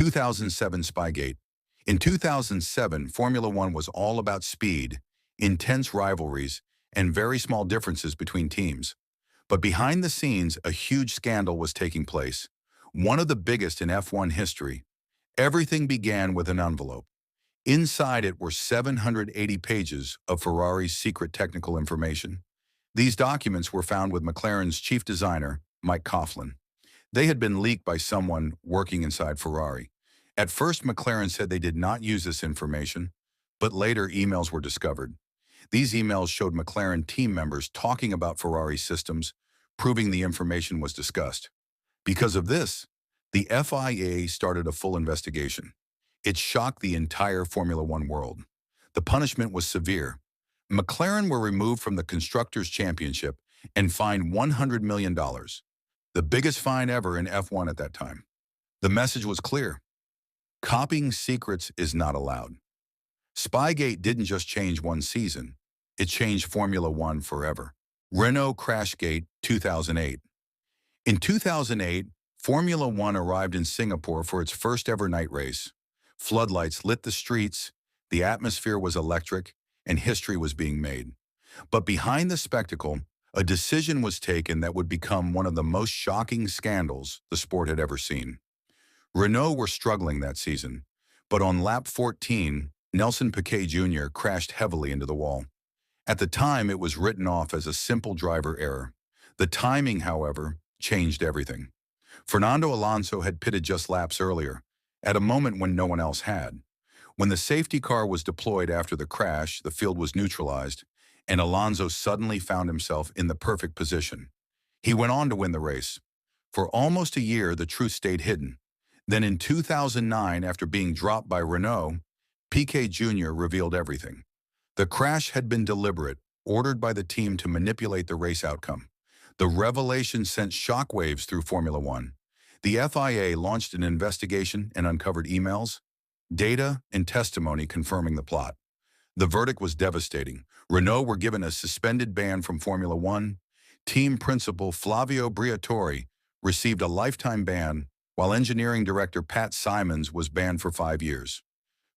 2007 spygate. In 2007, Formula One was all about speed, intense rivalries, and very small differences between teams. But behind the scenes, a huge scandal was taking place, one of the biggest in F1 history. Everything began with an envelope. Inside it were 780 pages of Ferrari's secret technical information. These documents were found with McLaren's chief designer, Mike Coughlin. They had been leaked by someone working inside Ferrari. At first, McLaren said they did not use this information, but later emails were discovered. These emails showed McLaren team members talking about Ferrari systems, proving the information was discussed. Because of this, the FIA started a full investigation. It shocked the entire Formula One world. The punishment was severe. McLaren were removed from the Constructors' Championship and fined $100 million, the biggest fine ever in F1 at that time. The message was clear. Copying secrets is not allowed. Spygate didn't just change one season. It changed Formula One forever. Renault crashgate 2008. In 2008, Formula One arrived in Singapore for its first ever night race. Floodlights lit the streets, the atmosphere was electric, and history was being made. But behind the spectacle, a decision was taken that would become one of the most shocking scandals the sport had ever seen. Renault were struggling that season, but on lap 14, Nelson Piquet Jr. crashed heavily into the wall. At the time, it was written off as a simple driver error. The timing, however, changed everything. Fernando Alonso had pitted just laps earlier, at a moment when no one else had. When the safety car was deployed after the crash, the field was neutralized, and Alonso suddenly found himself in the perfect position. He went on to win the race. For almost a year, the truth stayed hidden. Then in 2009, after being dropped by Renault, Piquet Jr. revealed everything. The crash had been deliberate, ordered by the team to manipulate the race outcome. The revelation sent shockwaves through Formula One. The FIA launched an investigation and uncovered emails, data, and testimony confirming the plot. The verdict was devastating. Renault were given a suspended ban from Formula One. Team principal Flavio Briatore received a lifetime ban, while engineering director Pat Simons was banned for 5 years.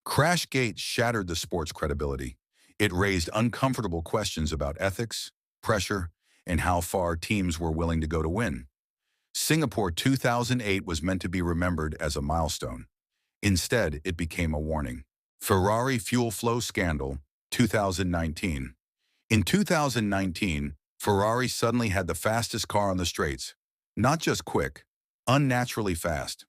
Crashgate shattered the sport's credibility. It raised uncomfortable questions about ethics, pressure, and how far teams were willing to go to win. Singapore 2008 was meant to be remembered as a milestone. Instead, it became a warning. Ferrari fuel flow scandal, 2019. In 2019, Ferrari suddenly had the fastest car on the straights. Not just quick, unnaturally fast.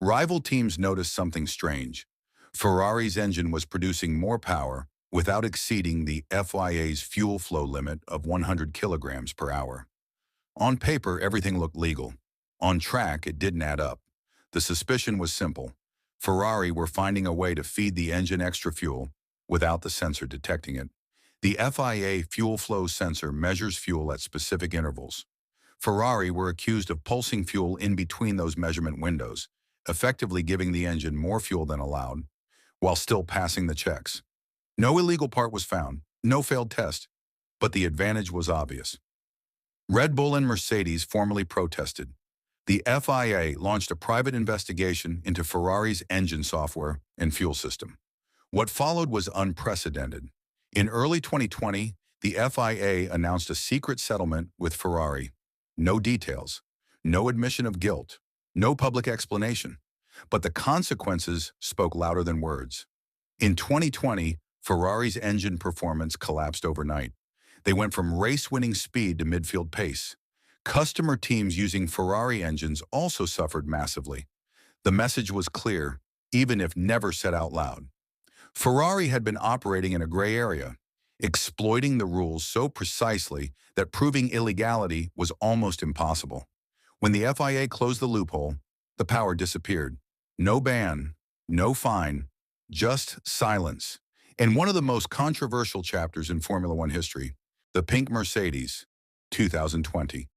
Rival teams noticed something strange. Ferrari's engine was producing more power without exceeding the FIA's fuel flow limit of 100 kilograms per hour. On paper, everything looked legal. On track, it didn't add up. The suspicion was simple. Ferrari were finding a way to feed the engine extra fuel without the sensor detecting it. The FIA fuel flow sensor measures fuel at specific intervals. Ferrari were accused of pulsing fuel in between those measurement windows, effectively giving the engine more fuel than allowed, while still passing the checks. No illegal part was found, no failed test, but the advantage was obvious. Red Bull and Mercedes formally protested. The FIA launched a private investigation into Ferrari's engine software and fuel system. What followed was unprecedented. In early 2020, the FIA announced a secret settlement with Ferrari. No details, no admission of guilt, no public explanation. But the consequences spoke louder than words. In 2020, Ferrari's engine performance collapsed overnight. They went from race-winning speed to midfield pace. Customer teams using Ferrari engines also suffered massively. The message was clear, even if never said out loud. Ferrari had been operating in a gray area, exploiting the rules so precisely that proving illegality was almost impossible. When the FIA closed the loophole, the power disappeared. No ban, no fine, just silence. And one of the most controversial chapters in Formula One history, the pink Mercedes, 2020.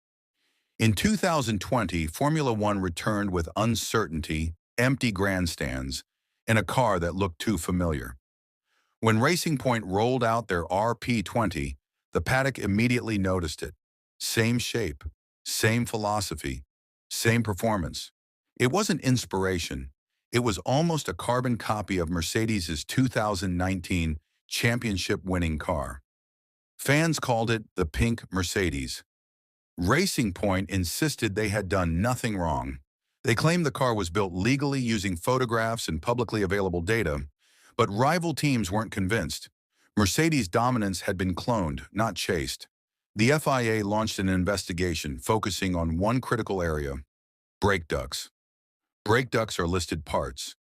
In 2020, Formula One returned with uncertainty, empty grandstands, and a car that looked too familiar. When Racing Point rolled out their RP20, the paddock immediately noticed it. Same shape, same philosophy, same performance. It wasn't inspiration. It was almost a carbon copy of Mercedes' 2019 championship-winning car. Fans called it the Pink Mercedes. Racing Point insisted they had done nothing wrong. They claimed the car was built legally using photographs and publicly available data, but rival teams weren't convinced. Mercedes' dominance had been cloned, not chased. The FIA launched an investigation focusing on one critical area: brake ducts. Brake ducts are listed parts.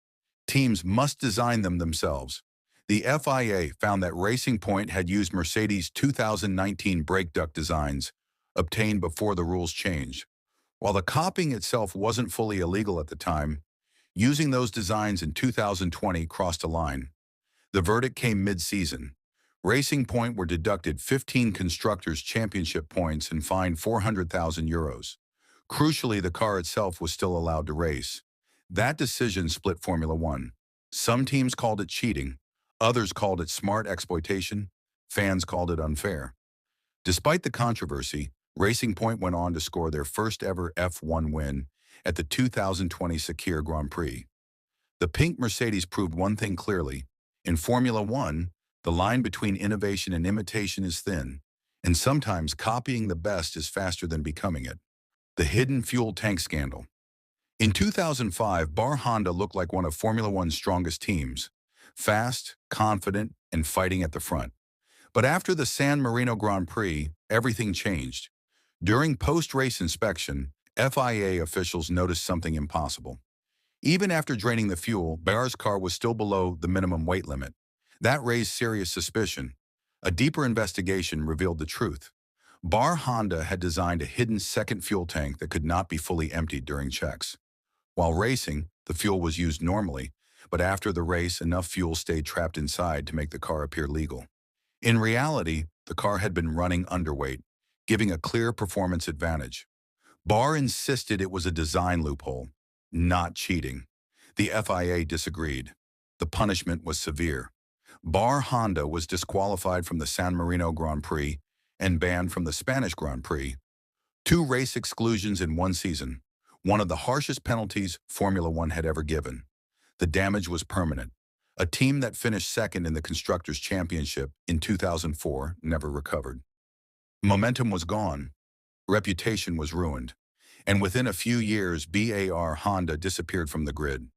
Teams must design them themselves. The FIA found that Racing Point had used Mercedes' 2019 brake duct designs, obtained before the rules changed. While the copying itself wasn't fully illegal at the time, using those designs in 2020 crossed a line. The verdict came mid-season. Racing Point were deducted 15 Constructors' Championship points and fined €400,000. Crucially, the car itself was still allowed to race. That decision split Formula One. Some teams called it cheating, others called it smart exploitation, fans called it unfair. Despite the controversy, Racing Point went on to score their first ever F1 win at the 2020 Sakir Grand Prix. The pink Mercedes proved one thing clearly: in Formula One, the line between innovation and imitation is thin, and sometimes copying the best is faster than becoming it. The hidden fuel tank scandal. In 2005, Honda looked like one of Formula One's strongest teams: fast, confident, and fighting at the front. But after the San Marino Grand Prix, everything changed. During post-race inspection, FIA officials noticed something impossible. Even after draining the fuel, Bar's car was still below the minimum weight limit. That raised serious suspicion. A deeper investigation revealed the truth. Honda had designed a hidden second fuel tank that could not be fully emptied during checks. While racing, the fuel was used normally, but after the race, enough fuel stayed trapped inside to make the car appear legal. In reality, the car had been running underweight, giving a clear performance advantage. Insisted it was a design loophole, not cheating. The FIA disagreed. The punishment was severe. Honda was disqualified from the San Marino Grand Prix and banned from the Spanish Grand Prix. 2 race exclusions in one season, one of the harshest penalties Formula One had ever given. The damage was permanent. A team that finished second in the Constructors' Championship in 2004 never recovered. Momentum was gone. Reputation was ruined. And within a few years, Honda disappeared from the grid.